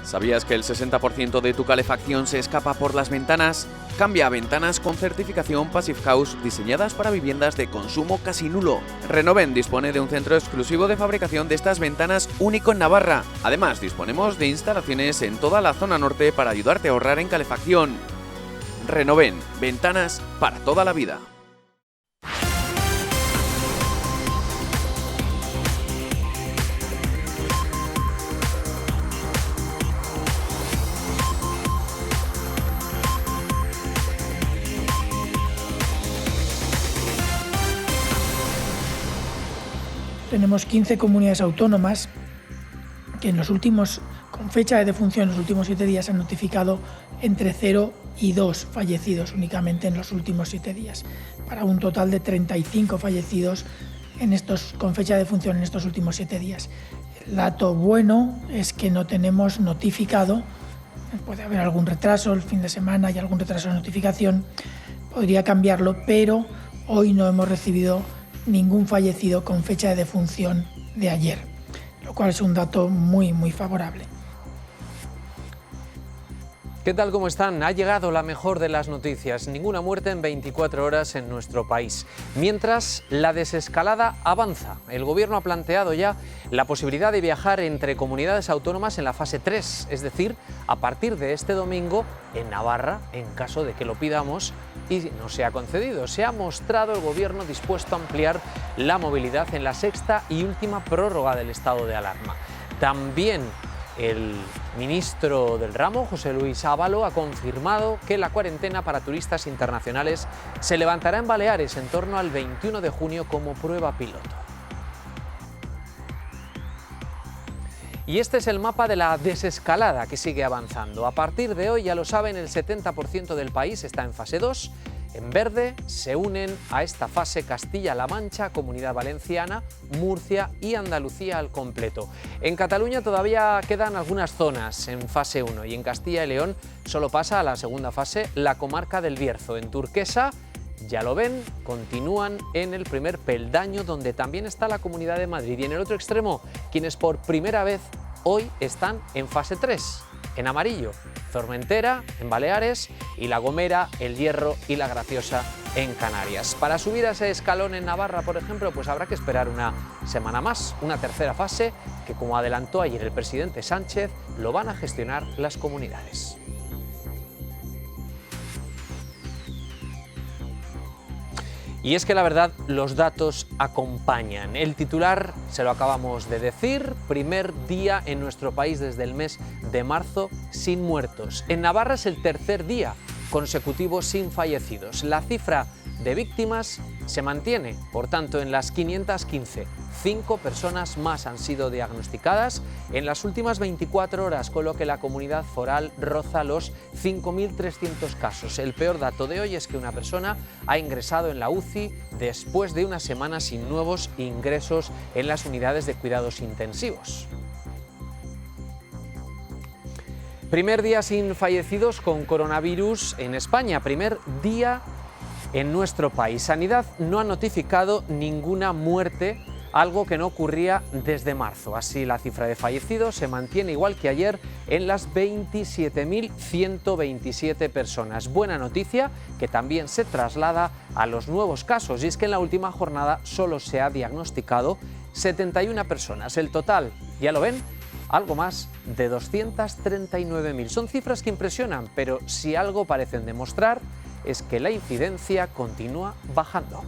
¿Sabías que el 60% de tu calefacción se escapa por las ventanas? Cambia a ventanas con certificación Passive House diseñadas para viviendas de consumo casi nulo. Renoven dispone de un centro exclusivo de fabricación de estas ventanas único en Navarra. Además, disponemos de instalaciones en toda la zona norte para ayudarte a ahorrar en calefacción. Renoven, ventanas para toda la vida. Tenemos 15 comunidades autónomas que con fecha de defunción en los últimos 7 días han notificado entre 0 y 2 fallecidos únicamente en los últimos 7 días, para un total de 35 fallecidos con fecha de defunción en estos últimos 7 días. El dato bueno es que no tenemos notificado, puede haber algún retraso el fin de semana y algún retraso de notificación, podría cambiarlo, pero hoy no hemos recibido ningún fallecido con fecha de defunción de ayer, lo cual es un dato muy favorable. ¿Qué tal? ¿Cómo están? Ha llegado la mejor de las noticias. Ninguna muerte en 24 horas en nuestro país. Mientras, la desescalada avanza. El Gobierno ha planteado ya la posibilidad de viajar entre comunidades autónomas en la fase 3, es decir, a partir de este domingo en Navarra, en caso de que lo pidamos y no sea concedido. Se ha mostrado el Gobierno dispuesto a ampliar la movilidad en la sexta y última prórroga del estado de alarma. También el ministro del ramo, José Luis Ábalos, ha confirmado que la cuarentena para turistas internacionales se levantará en Baleares en torno al 21 de junio como prueba piloto. Y este es el mapa de la desescalada que sigue avanzando. A partir de hoy, ya lo saben, el 70% del país está en fase 2. En verde se unen a esta fase Castilla-La Mancha, Comunidad Valenciana, Murcia y Andalucía al completo. En Cataluña todavía quedan algunas zonas en fase 1 y en Castilla y León solo pasa a la segunda fase la comarca del Bierzo. En turquesa, ya lo ven, continúan en el primer peldaño donde también está la Comunidad de Madrid. Y en el otro extremo, quienes por primera vez hoy están en fase 3, en amarillo, Formentera en Baleares y La Gomera, El Hierro y La Graciosa en Canarias. Para subir a ese escalón en Navarra, por ejemplo, pues habrá que esperar una semana más, una tercera fase que, como adelantó ayer el presidente Sánchez, lo van a gestionar las comunidades. Y es que la verdad, los datos acompañan. El titular, se lo acabamos de decir, primer día en nuestro país desde el mes de marzo sin muertos. En Navarra es el tercer día consecutivo sin fallecidos. La cifra de víctimas se mantiene, por tanto, en las 515. 5 personas más han sido diagnosticadas en las últimas 24 horas, con lo que la comunidad foral roza los 5.300 casos. El peor dato de hoy es que una persona ha ingresado en la UCI después de una semana sin nuevos ingresos en las unidades de cuidados intensivos. Primer día sin fallecidos con coronavirus en España, primer día en nuestro país. Sanidad no ha notificado ninguna muerte, algo que no ocurría desde marzo. Así, la cifra de fallecidos se mantiene igual que ayer en las 27.127 personas. Buena noticia que también se traslada a los nuevos casos, y es que en la última jornada solo se ha diagnosticado 71 personas. El total, ya lo ven, algo más de 239.000. Son cifras que impresionan, pero si algo parecen demostrar es que la incidencia continúa bajando.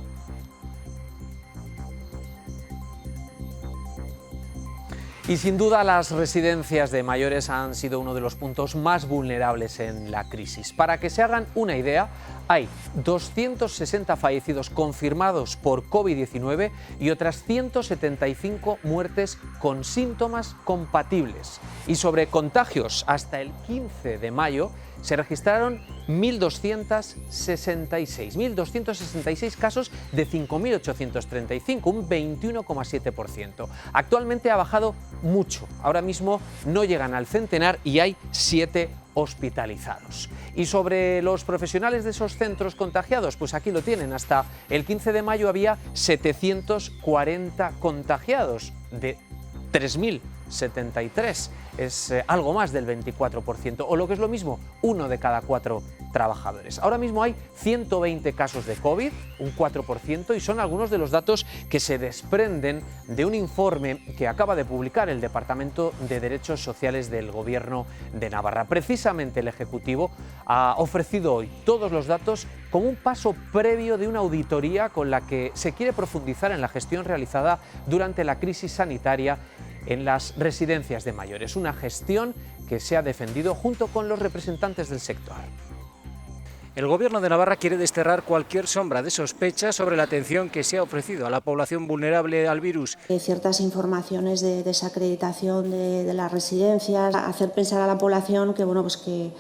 Y sin duda las residencias de mayores han sido uno de los puntos más vulnerables en la crisis. Para que se hagan una idea, hay 260 fallecidos confirmados por COVID-19 y otras 175 muertes con síntomas compatibles. Y sobre contagios, hasta el 15 de mayo se registraron 1.266 casos de 5.835, un 21,7%. Actualmente ha bajado mucho, ahora mismo no llegan al centenar y hay 7 hospitalizados. Y sobre los profesionales de esos centros contagiados, pues aquí lo tienen, hasta el 15 de mayo había 740 contagiados de 3.000 73, es algo más del 24%, o lo que es lo mismo, 1 de cada 4 trabajadores. Ahora mismo hay 120 casos de COVID, un 4%, y son algunos de los datos que se desprenden de un informe que acaba de publicar el Departamento de Derechos Sociales del Gobierno de Navarra. Precisamente el Ejecutivo ha ofrecido hoy todos los datos como un paso previo de una auditoría con la que se quiere profundizar en la gestión realizada durante la crisis sanitaria en las residencias de mayores, una gestión que se ha defendido junto con los representantes del sector. El Gobierno de Navarra quiere desterrar cualquier sombra de sospecha sobre la atención que se ha ofrecido a la población vulnerable al virus. Ciertas informaciones de desacreditación de las residencias, hacer pensar a la población que, bueno, pues que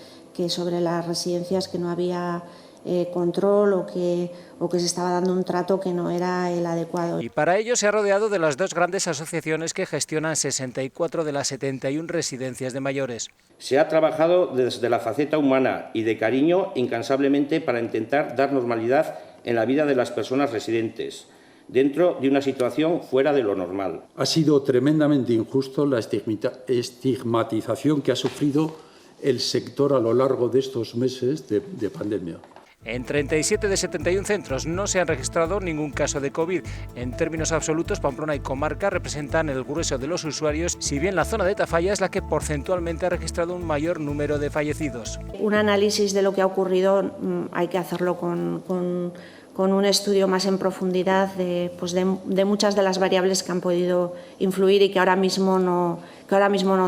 sobre las residencias que no había control o que se estaba dando un trato que no era el adecuado. Y para ello se ha rodeado de las dos grandes asociaciones que gestionan 64 de las 71 residencias de mayores. Se ha trabajado desde la faceta humana y de cariño incansablemente para intentar dar normalidad en la vida de las personas residentes, dentro de una situación fuera de lo normal. Ha sido tremendamente injusto la estigmatización que ha sufrido el sector a lo largo de estos meses de pandemia. En 37 de 71 centros no se han registrado ningún caso de COVID. En términos absolutos, Pamplona y comarca representan el grueso de los usuarios, si bien la zona de Tafalla es la que porcentualmente ha registrado un mayor número de fallecidos. Un análisis de lo que ha ocurrido hay que hacerlo con un estudio más en profundidad de muchas de las variables que han podido influir y que ahora mismo no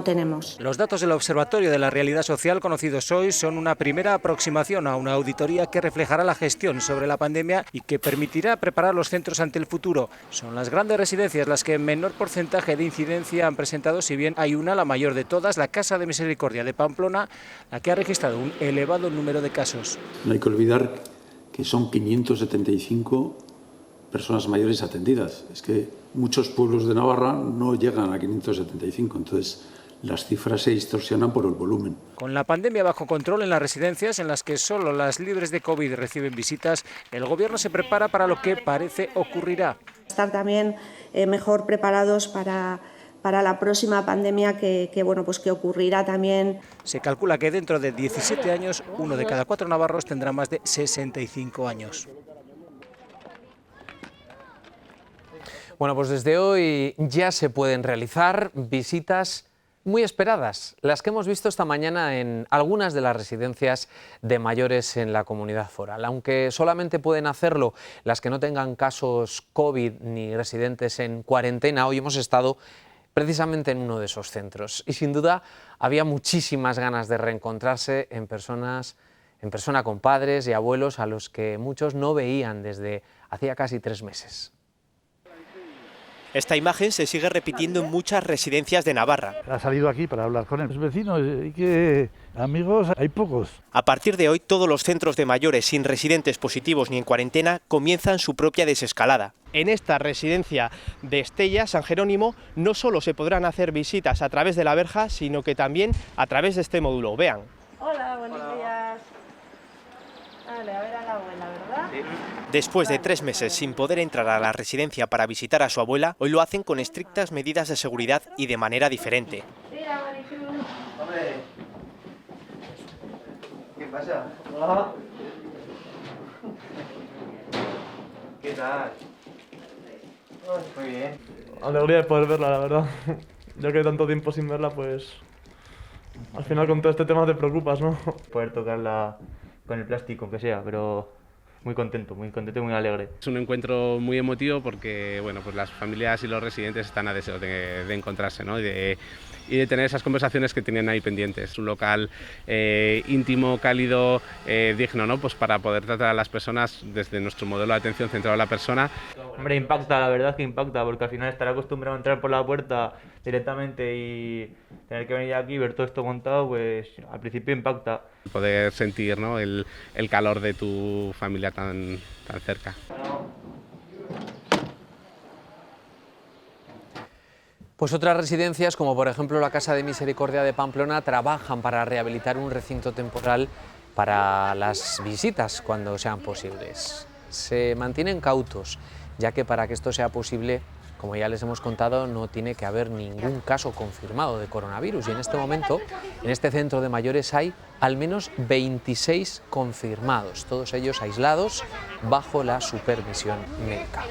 tenemos. Los datos del Observatorio de la Realidad Social conocidos hoy son una primera aproximación a una auditoría que reflejará la gestión sobre la pandemia y que permitirá preparar los centros ante el futuro. Son las grandes residencias las que menor porcentaje de incidencia han presentado, si bien hay una, la mayor de todas, la Casa de Misericordia de Pamplona, la que ha registrado un elevado número de casos. No hay que olvidar que son 575 personas mayores atendidas. Es que muchos pueblos de Navarra no llegan a 575, entonces las cifras se distorsionan por el volumen. Con la pandemia bajo control en las residencias, en las que solo las libres de COVID reciben visitas, el Gobierno se prepara para lo que parece ocurrirá. Estar también mejor preparados para la próxima pandemia que ocurrirá también. Se calcula que dentro de 17 años, 1 de cada 4 navarros tendrá más de 65 años. Bueno, pues desde hoy ya se pueden realizar visitas muy esperadas, las que hemos visto esta mañana en algunas de las residencias de mayores en la comunidad foral. Aunque solamente pueden hacerlo las que no tengan casos COVID ni residentes en cuarentena, hoy hemos estado precisamente en uno de esos centros y sin duda había muchísimas ganas de reencontrarse en persona con padres y abuelos a los que muchos no veían desde hacía casi 3 meses. Esta imagen se sigue repitiendo en muchas residencias de Navarra. Ha salido aquí para hablar con los vecinos y que amigos hay pocos. A partir de hoy, todos los centros de mayores sin residentes positivos ni en cuarentena comienzan su propia desescalada. En esta residencia de Estella, San Jerónimo, no solo se podrán hacer visitas a través de la verja, sino que también a través de este módulo. Vean. Hola, buenos días. Vale, a ver a la abuela, ¿verdad? Sí. Después de 3 meses sin poder entrar a la residencia para visitar a su abuela, hoy lo hacen con estrictas medidas de seguridad y de manera diferente. Mira, Maricruz. Hombre. ¿Qué pasa? Hola. ¿Qué tal? Muy bien. Alegría de poder verla, la verdad. Ya que tanto tiempo sin verla, pues al final con todo este tema te preocupas, ¿no? Poder tocarla con el plástico, aunque sea, pero muy contento y muy alegre. Es un encuentro muy emotivo porque bueno, pues las familias y los residentes están a deseo de encontrarse, ¿no? y de tener esas conversaciones que tenían ahí pendientes. Un local íntimo, cálido, digno, ¿no? Pues para poder tratar a las personas desde nuestro modelo de atención centrado en la persona. Hombre, impacta, la verdad que impacta, porque al final estar acostumbrado a entrar por la puerta directamente y tener que venir aquí y ver todo esto montado, pues al principio impacta. Poder sentir, ¿no? el calor de tu familia tan cerca. Pues otras residencias, como por ejemplo la Casa de Misericordia de Pamplona, trabajan para rehabilitar un recinto temporal para las visitas cuando sean posibles. Se mantienen cautos, ya que para que esto sea posible como ya les hemos contado, no tiene que haber ningún caso confirmado de coronavirus y en este momento, en este centro de mayores hay al menos 26 confirmados, todos ellos aislados bajo la supervisión médica.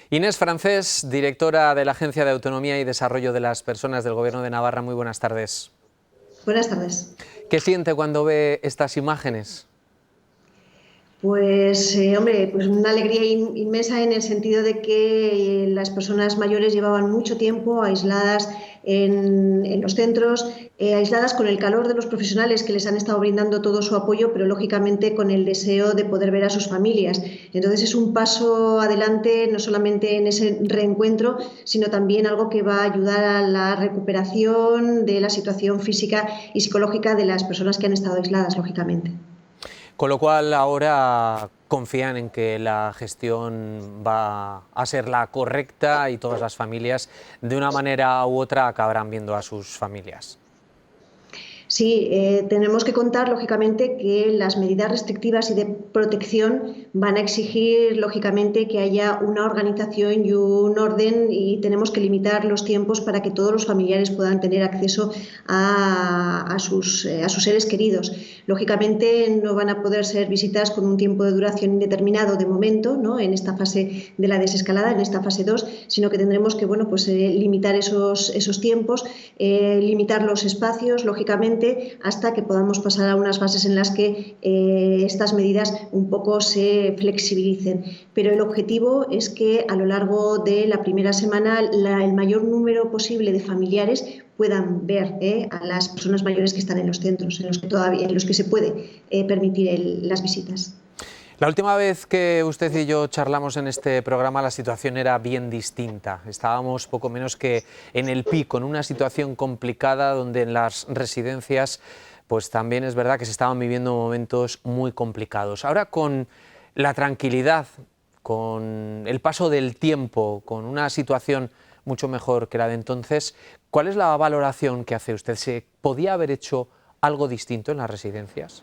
Inés Francés, directora de la Agencia de Autonomía y Desarrollo de las Personas del Gobierno de Navarra, muy buenas tardes. Buenas tardes. ¿Qué siente cuando ve estas imágenes? Pues, hombre, pues una alegría inmensa en el sentido de que las personas mayores llevaban mucho tiempo aisladas en los centros, aisladas con el calor de los profesionales que les han estado brindando todo su apoyo, pero lógicamente con el deseo de poder ver a sus familias. Entonces es un paso adelante, no solamente en ese reencuentro, sino también algo que va a ayudar a la recuperación de la situación física y psicológica de las personas que han estado aisladas, lógicamente. Con lo cual ahora confían en que la gestión va a ser la correcta y todas las familias de una manera u otra acabarán viendo a sus familias. Sí, tenemos que contar, lógicamente, que las medidas restrictivas y de protección van a exigir, lógicamente, que haya una organización y un orden y tenemos que limitar los tiempos para que todos los familiares puedan tener acceso a sus seres queridos. Lógicamente, no van a poder ser visitas con un tiempo de duración indeterminado de momento, ¿no?, en esta fase de la desescalada, en esta fase 2, sino que tendremos que limitar esos tiempos, limitar los espacios, lógicamente, hasta que podamos pasar a unas fases en las que estas medidas un poco se flexibilicen. Pero el objetivo es que a lo largo de la primera semana el mayor número posible de familiares puedan ver a las personas mayores que están en los centros, en los que se puede permitir las visitas. La última vez que usted y yo charlamos en este programa la situación era bien distinta. Estábamos poco menos que en el pico, en una situación complicada donde en las residencias pues también es verdad que se estaban viviendo momentos muy complicados. Ahora con la tranquilidad, con el paso del tiempo, con una situación mucho mejor que la de entonces, ¿cuál es la valoración que hace usted? ¿Se podía haber hecho algo distinto en las residencias?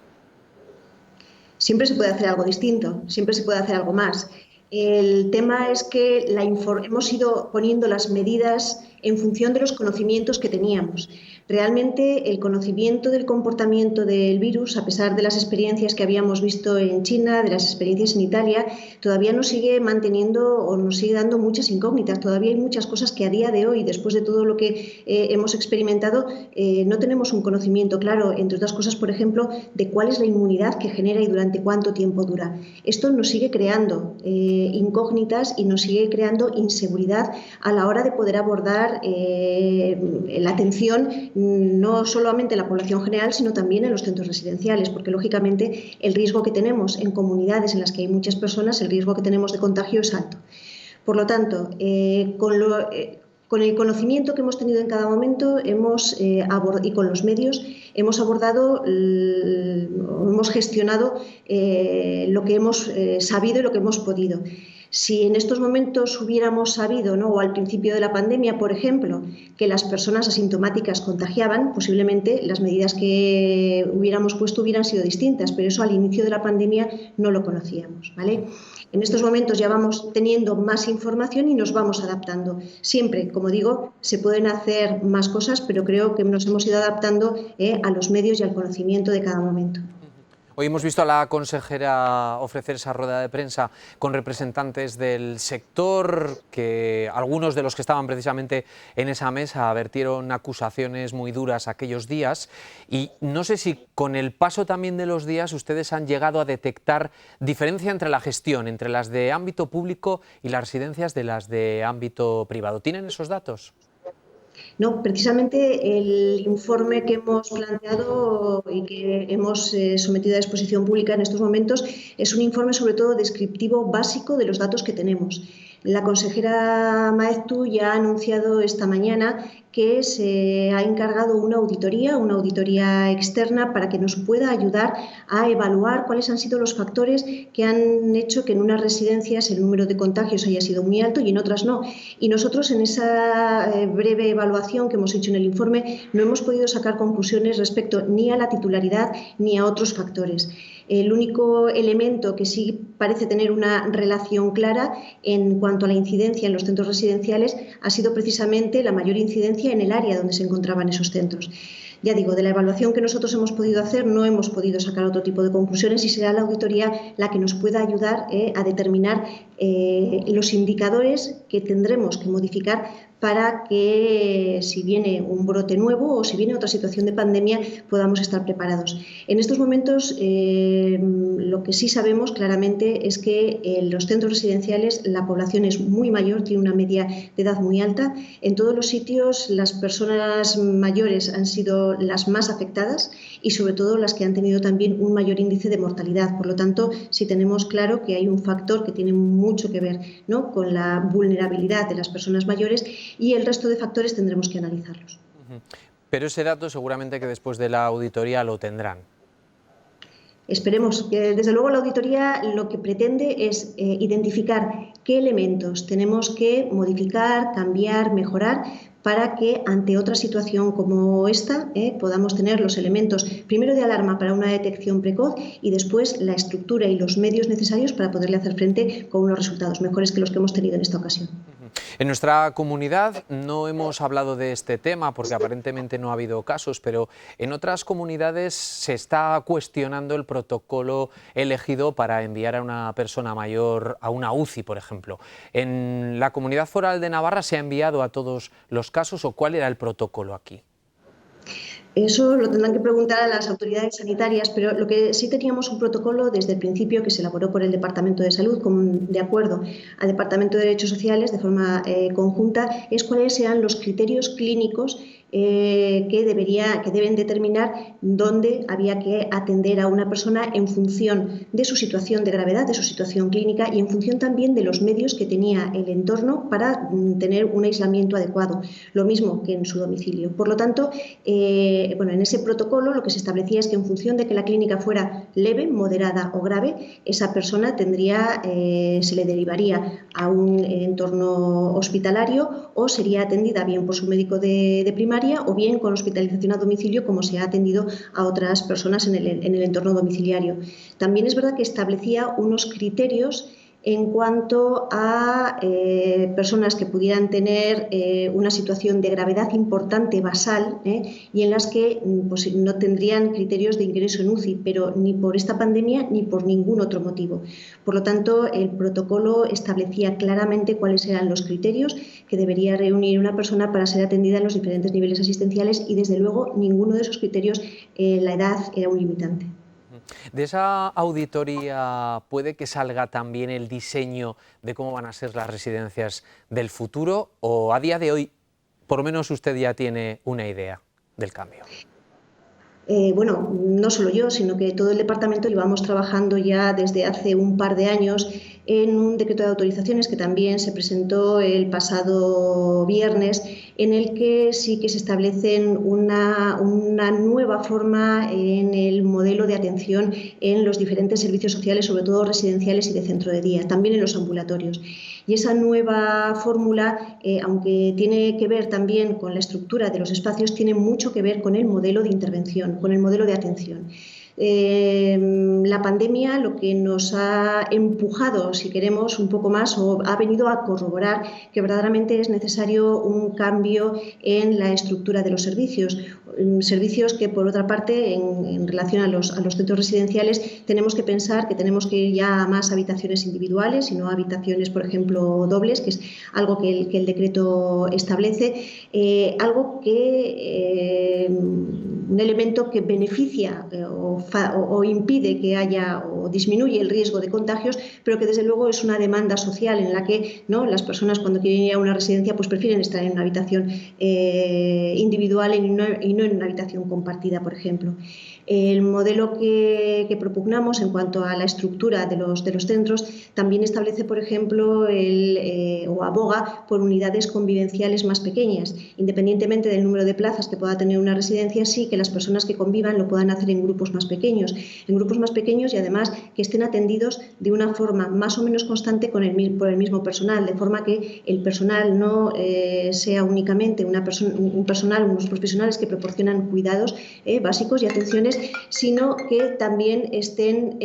Siempre se puede hacer algo distinto, siempre se puede hacer algo más. El tema es que hemos ido poniendo las medidas en función de los conocimientos que teníamos. Realmente el conocimiento del comportamiento del virus, a pesar de las experiencias que habíamos visto en China, de las experiencias en Italia, todavía nos sigue manteniendo o nos sigue dando muchas incógnitas. Todavía hay muchas cosas que a día de hoy, después de todo lo que hemos experimentado, no tenemos un conocimiento claro, entre otras cosas, por ejemplo, de cuál es la inmunidad que genera y durante cuánto tiempo dura. Esto nos sigue creando incógnitas y nos sigue creando inseguridad a la hora de poder abordar la atención no solamente en la población general, sino también en los centros residenciales, porque lógicamente el riesgo que tenemos en comunidades en las que hay muchas personas, el riesgo que tenemos de contagio es alto. Por lo tanto, con el conocimiento que hemos tenido en cada momento y con los medios hemos abordado, hemos gestionado lo que hemos sabido y lo que hemos podido. Si en estos momentos hubiéramos sabido, ¿no?, o al principio de la pandemia, por ejemplo, que las personas asintomáticas contagiaban, posiblemente las medidas que hubiéramos puesto hubieran sido distintas, pero eso al inicio de la pandemia no lo conocíamos, ¿vale? En estos momentos ya vamos teniendo más información y nos vamos adaptando. Siempre, como digo, se pueden hacer más cosas, pero creo que nos hemos ido adaptando a los medios y al conocimiento de cada momento. Hoy hemos visto a la consejera ofrecer esa rueda de prensa con representantes del sector, que algunos de los que estaban precisamente en esa mesa vertieron acusaciones muy duras aquellos días, y no sé si con el paso también de los días ustedes han llegado a detectar diferencia entre la gestión, entre las de ámbito público y las residencias de las de ámbito privado. ¿Tienen esos datos? No, precisamente el informe que hemos planteado y que hemos sometido a exposición pública en estos momentos es un informe sobre todo descriptivo básico de los datos que tenemos. La consejera Maeztu ya ha anunciado esta mañana que se ha encargado una auditoría externa para que nos pueda ayudar a evaluar cuáles han sido los factores que han hecho que en unas residencias el número de contagios haya sido muy alto y en otras no. Y nosotros en esa breve evaluación que hemos hecho en el informe no hemos podido sacar conclusiones respecto ni a la titularidad ni a otros factores. El único elemento que sí parece tener una relación clara en cuanto a la incidencia en los centros residenciales ha sido precisamente la mayor incidencia en el área donde se encontraban esos centros. Ya digo, de la evaluación que nosotros hemos podido hacer no hemos podido sacar otro tipo de conclusiones y será la auditoría la que nos pueda ayudar a determinar los indicadores que tendremos que modificar para que si viene un brote nuevo o si viene otra situación de pandemia podamos estar preparados. En estos momentos lo que sí sabemos claramente es que en los centros residenciales la población es muy mayor, tiene una media de edad muy alta. En todos los sitios las personas mayores han sido las más afectadas y sobre todo las que han tenido también un mayor índice de mortalidad. Por lo tanto, sí tenemos claro que hay un factor que tiene mucho que ver, ¿no?, con la vulnerabilidad de las personas mayores y el resto de factores tendremos que analizarlos. Pero ese dato seguramente que después de la auditoría lo tendrán. Esperemos. Desde luego la auditoría lo que pretende es identificar qué elementos tenemos que modificar, cambiar, mejorar para que ante otra situación como esta podamos tener los elementos primero de alarma para una detección precoz y después la estructura y los medios necesarios para poderle hacer frente con unos resultados mejores que los que hemos tenido en esta ocasión. En nuestra comunidad no hemos hablado de este tema porque aparentemente no ha habido casos, pero en otras comunidades se está cuestionando el protocolo elegido para enviar a una persona mayor a una UCI, por ejemplo. ¿En la Comunidad Foral de Navarra se ha enviado a todos los casos o cuál era el protocolo aquí? Eso lo tendrán que preguntar a las autoridades sanitarias, pero lo que sí teníamos un protocolo desde el principio que se elaboró por el Departamento de Salud, de acuerdo al Departamento de Derechos Sociales de forma conjunta, es cuáles sean los criterios clínicos que deben determinar dónde había que atender a una persona en función de su situación de gravedad, de su situación clínica y en función también de los medios que tenía el entorno para tener un aislamiento adecuado, lo mismo que en su domicilio. Por lo tanto, en ese protocolo lo que se establecía es que en función de que la clínica fuera leve, moderada o grave, esa persona se le derivaría a un entorno hospitalario o sería atendida bien por su médico de primaria o bien con hospitalización a domicilio como se ha atendido a otras personas en el entorno domiciliario. También es verdad que establecía unos criterios en cuanto a personas que pudieran tener una situación de gravedad importante basal y en las que pues, no tendrían criterios de ingreso en UCI, pero ni por esta pandemia ni por ningún otro motivo. Por lo tanto, el protocolo establecía claramente cuáles eran los criterios que debería reunir una persona para ser atendida en los diferentes niveles asistenciales y, desde luego, ninguno de esos criterios, la edad era un limitante. De esa auditoría puede que salga también el diseño de cómo van a ser las residencias del futuro, o a día de hoy, por lo menos usted ya tiene una idea del cambio. No solo yo, sino que todo el departamento llevamos trabajando ya desde hace un par de años en un decreto de autorizaciones que también se presentó el pasado viernes, en el que sí que se establecen una nueva forma en el modelo de atención en los diferentes servicios sociales, sobre todo residenciales y de centro de día, también en los ambulatorios. Y esa nueva fórmula, aunque tiene que ver también con la estructura de los espacios, tiene mucho que ver con el modelo de intervención, con el modelo de atención. La pandemia lo que nos ha empujado, si queremos, un poco más o ha venido a corroborar que verdaderamente es necesario un cambio en la estructura de los servicios. Servicios que, por otra parte, en relación a los centros residenciales, tenemos que pensar que tenemos que ir ya a más habitaciones individuales y no habitaciones, por ejemplo, dobles, que es algo que el decreto establece, un elemento que beneficia o impide que haya o disminuye el riesgo de contagios, pero que desde luego es una demanda social en la que las personas cuando quieren ir a una residencia pues prefieren estar en una habitación individual y no en una habitación compartida, por ejemplo. El modelo que propugnamos en cuanto a la estructura de los centros también establece, por ejemplo, o aboga por unidades convivenciales más pequeñas. Independientemente del número de plazas que pueda tener una residencia, sí que las personas que convivan lo puedan hacer en grupos más pequeños. Y además que estén atendidos de una forma más o menos constante por el mismo personal, de forma que el personal no sea únicamente unos profesionales que proporcionan cuidados básicos y atenciones, sino que también estén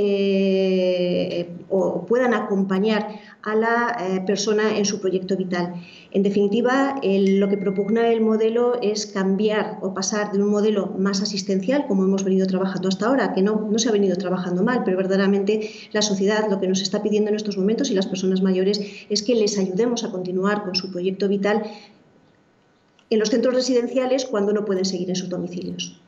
o puedan acompañar a la persona en su proyecto vital. En definitiva, lo que propugna el modelo es cambiar o pasar de un modelo más asistencial, como hemos venido trabajando hasta ahora, que no se ha venido trabajando mal, pero verdaderamente la sociedad lo que nos está pidiendo en estos momentos y las personas mayores es que les ayudemos a continuar con su proyecto vital en los centros residenciales cuando no pueden seguir en sus domicilios.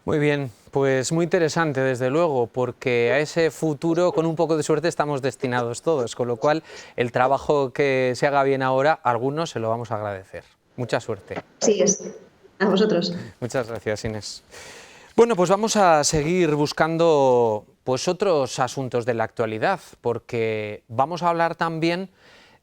Muy bien, pues muy interesante desde luego, porque a ese futuro con un poco de suerte estamos destinados todos, con lo cual el trabajo que se haga bien ahora, a algunos se lo vamos a agradecer. Mucha suerte. Sí, a vosotros. Muchas gracias, Inés. Bueno, pues vamos a seguir buscando pues otros asuntos de la actualidad, porque vamos a hablar también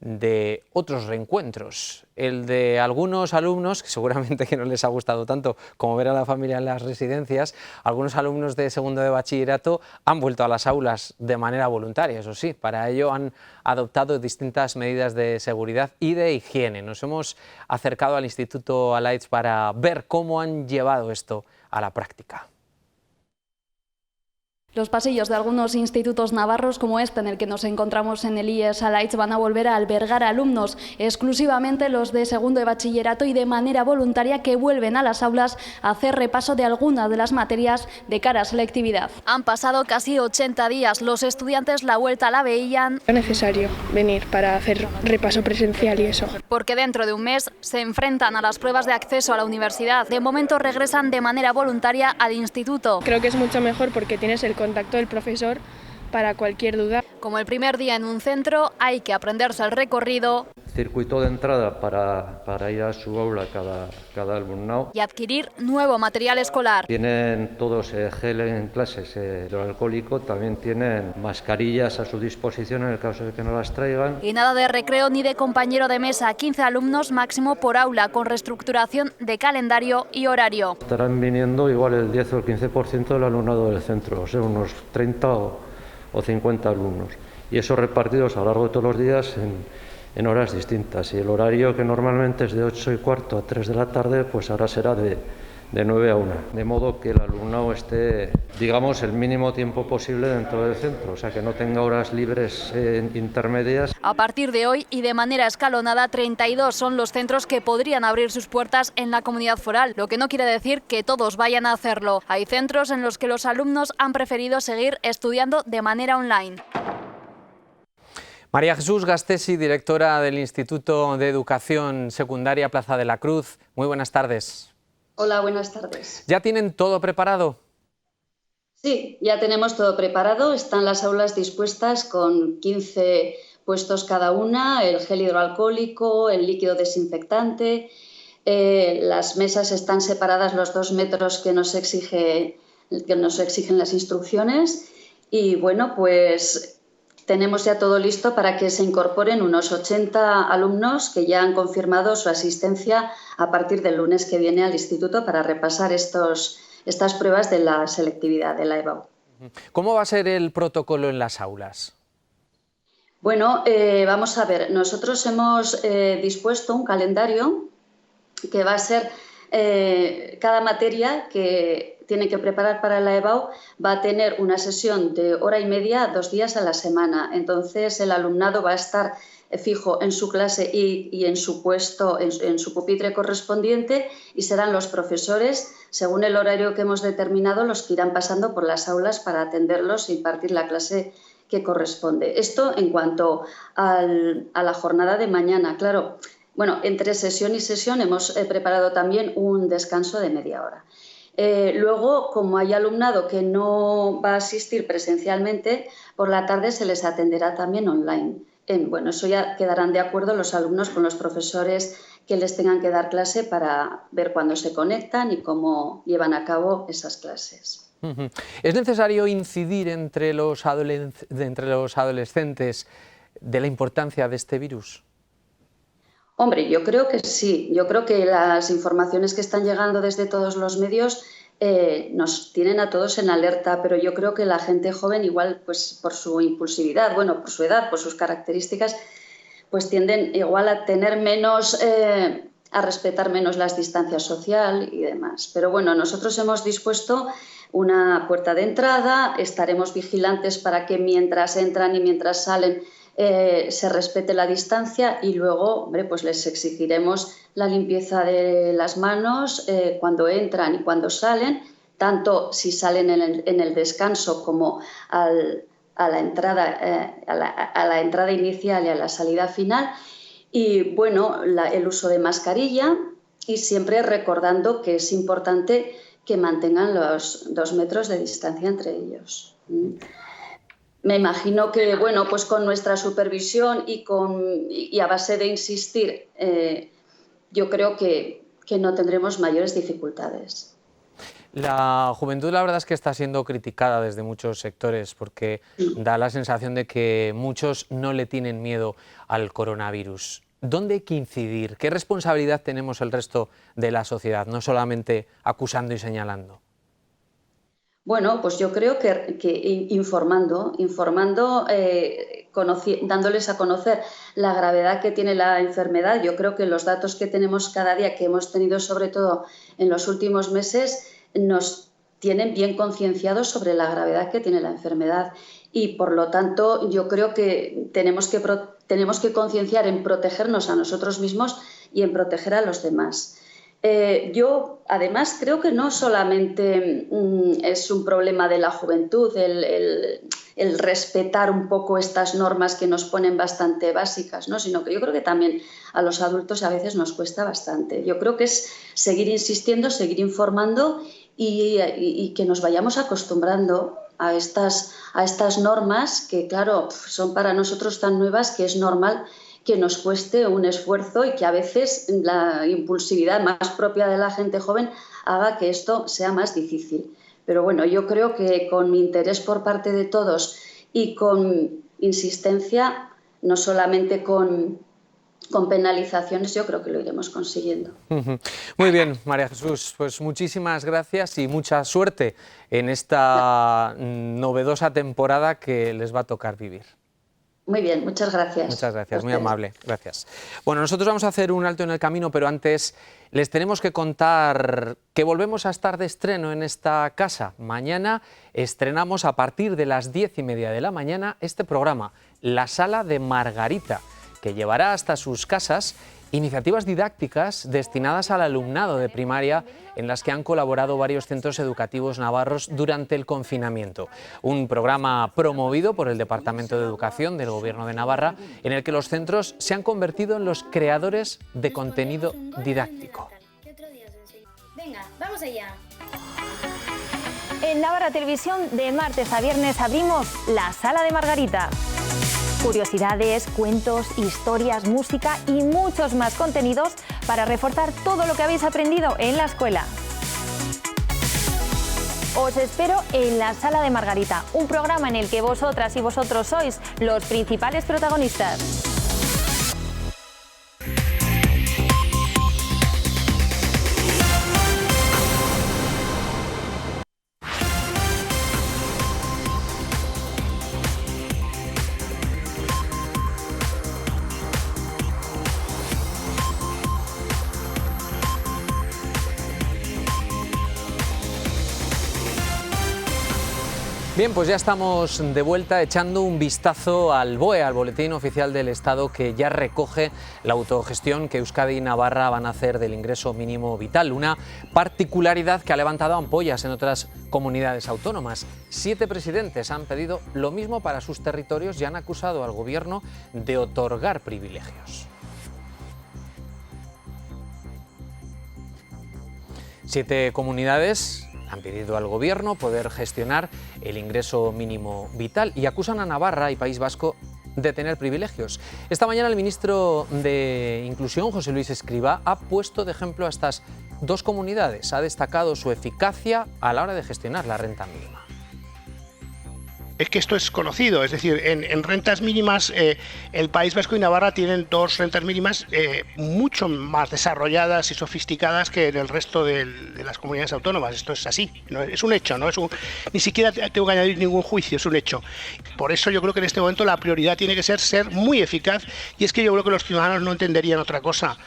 de otros reencuentros, el de algunos alumnos, que seguramente que no les ha gustado tanto como ver a la familia en las residencias. Algunos alumnos de segundo de bachillerato han vuelto a las aulas de manera voluntaria, eso sí, para ello han adoptado distintas medidas de seguridad y de higiene. Nos hemos acercado al Instituto Alaitz para ver cómo han llevado esto a la práctica. Los pasillos de algunos institutos navarros, como este en el que nos encontramos en el IES Alaitz, van a volver a albergar alumnos, exclusivamente los de segundo de bachillerato y de manera voluntaria, que vuelven a las aulas a hacer repaso de algunas de las materias de cara a selectividad. Han pasado casi 80 días, los estudiantes la vuelta la veían Es necesario venir para hacer repaso presencial y eso. Porque dentro de un mes se enfrentan a las pruebas de acceso a la universidad. De momento regresan de manera voluntaria al instituto. Creo que es mucho mejor porque tienes el contacto del profesor para cualquier duda. Como el primer día en un centro, hay que aprenderse el recorrido, circuito de entrada para ir a su aula cada alumnado, y adquirir nuevo material escolar. Tienen todos gel en clases, hidroalcohólico, también tienen mascarillas a su disposición en el caso de que no las traigan. Y nada de recreo ni de compañero de mesa, 15 alumnos máximo por aula, con reestructuración de calendario y horario. Estarán viniendo igual el 10 o el 15% del alumnado del centro, o sea, unos 30 o 50 alumnos. Y eso repartidos a lo largo de todos los días en horas distintas. Y el horario, que normalmente es de 8:15 a 3 de la tarde, pues ahora será de 9 a 1. De modo que el alumnado esté, digamos, el mínimo tiempo posible dentro del centro, o sea, que no tenga horas libres intermedias. A partir de hoy y de manera escalonada, 32 son los centros que podrían abrir sus puertas en la comunidad foral, lo que no quiere decir que todos vayan a hacerlo. Hay centros en los que los alumnos han preferido seguir estudiando de manera online. María Jesús Gastesi, directora del Instituto de Educación Secundaria Plaza de la Cruz. Muy buenas tardes. Hola, buenas tardes. ¿Ya tienen todo preparado? Sí, ya tenemos todo preparado. Están las aulas dispuestas con 15 puestos cada una, el gel hidroalcohólico, el líquido desinfectante. Las mesas están separadas los 2 metros que nos exigen las instrucciones. Y bueno, pues tenemos ya todo listo para que se incorporen unos 80 alumnos que ya han confirmado su asistencia a partir del lunes que viene al instituto para repasar estas pruebas de la selectividad de la EBAU. ¿Cómo va a ser el protocolo en las aulas? Bueno, vamos a ver, nosotros hemos dispuesto un calendario que va a ser cada materia que tiene que preparar para la EBAU va a tener una sesión de 1h30, 2 días a la semana. Entonces el alumnado va a estar fijo en su clase y en su puesto, en su pupitre correspondiente, y serán los profesores, según el horario que hemos determinado, los que irán pasando por las aulas para atenderlos y impartir la clase que corresponde. Esto en cuanto a la jornada de mañana. Claro, bueno, entre sesión y sesión hemos preparado también un descanso de media hora. Luego, como hay alumnado que no va a asistir presencialmente, por la tarde se les atenderá también online. Bueno, eso ya quedarán de acuerdo los alumnos con los profesores que les tengan que dar clase para ver cuándo se conectan y cómo llevan a cabo esas clases. ¿Es necesario incidir entre los adolescentes de la importancia de este virus? Hombre, yo creo que sí. Yo creo que las informaciones que están llegando desde todos los medios nos tienen a todos en alerta, pero yo creo que la gente joven, igual pues por su impulsividad, bueno, por su edad, por sus características, pues tienden igual a tener menos, a respetar menos las distancias social y demás. Pero bueno, nosotros hemos dispuesto una puerta de entrada, estaremos vigilantes para que mientras entran y mientras salen se respete la distancia y luego, hombre, pues les exigiremos la limpieza de las manos cuando entran y cuando salen, tanto si salen en el descanso como a la entrada inicial y a la salida final. Y bueno, el uso de mascarilla y siempre recordando que es importante que mantengan los 2 metros de distancia entre ellos. Me imagino que, bueno, pues con nuestra supervisión y a base de insistir, yo creo que no tendremos mayores dificultades. La juventud, la verdad es que está siendo criticada desde muchos sectores porque da la sensación de que muchos no le tienen miedo al coronavirus. ¿Dónde hay que incidir? ¿Qué responsabilidad tenemos el resto de la sociedad, no solamente acusando y señalando? Bueno, pues yo creo que informando, dándoles a conocer la gravedad que tiene la enfermedad. Yo creo que los datos que tenemos cada día, que hemos tenido sobre todo en los últimos meses, nos tienen bien concienciados sobre la gravedad que tiene la enfermedad y, por lo tanto, yo creo que tenemos que concienciar en protegernos a nosotros mismos y en proteger a los demás. Yo, además, creo que no solamente es un problema de la juventud el respetar un poco estas normas que nos ponen bastante básicas, ¿no? Sino que yo creo que también a los adultos a veces nos cuesta bastante. Yo creo que es seguir insistiendo, seguir informando y que nos vayamos acostumbrando a estas normas que, claro, son para nosotros tan nuevas que es normal que nos cueste un esfuerzo y que a veces la impulsividad más propia de la gente joven haga que esto sea más difícil. Pero bueno, yo creo que con interés por parte de todos y con insistencia, no solamente con penalizaciones, yo creo que lo iremos consiguiendo. Muy bien, María Jesús, pues muchísimas gracias y mucha suerte en esta novedosa temporada que les va a tocar vivir. Muy bien, muchas gracias. Muchas gracias, muy amable, gracias. Bueno, nosotros vamos a hacer un alto en el camino, pero antes les tenemos que contar que volvemos a estar de estreno en esta casa. Mañana estrenamos a partir de las 10:30 de la mañana este programa, La Sala de Margarita, que llevará hasta sus casas iniciativas didácticas destinadas al alumnado de primaria en las que han colaborado varios centros educativos navarros durante el confinamiento. Un programa promovido por el Departamento de Educación del Gobierno de Navarra en el que los centros se han convertido en los creadores de contenido didáctico. Venga, vamos allá. En Navarra Televisión de martes a viernes abrimos La Sala de Margarita. Curiosidades, cuentos, historias, música y muchos más contenidos para reforzar todo lo que habéis aprendido en la escuela. Os espero en La Sala de Margarita, un programa en el que vosotras y vosotros sois los principales protagonistas. Bien, pues ya estamos de vuelta echando un vistazo al BOE, al Boletín Oficial del Estado, que ya recoge la autogestión que Euskadi y Navarra van a hacer del ingreso mínimo vital, una particularidad que ha levantado ampollas en otras comunidades autónomas. 7 presidentes han pedido lo mismo para sus territorios y han acusado al Gobierno de otorgar privilegios. 7 comunidades han pedido al Gobierno poder gestionar el ingreso mínimo vital y acusan a Navarra y País Vasco de tener privilegios. Esta mañana el ministro de Inclusión, José Luis Escrivá, ha puesto de ejemplo a estas dos comunidades. Ha destacado su eficacia a la hora de gestionar la renta mínima. Es que esto es conocido, es decir, en rentas mínimas el País Vasco y Navarra tienen dos rentas mínimas mucho más desarrolladas y sofisticadas que en el resto de las comunidades autónomas. Esto es así, ¿no? Es un hecho, ni siquiera tengo que añadir ningún juicio, es un hecho. Por eso yo creo que en este momento la prioridad tiene que ser muy eficaz, y es que yo creo que los ciudadanos no entenderían otra cosa.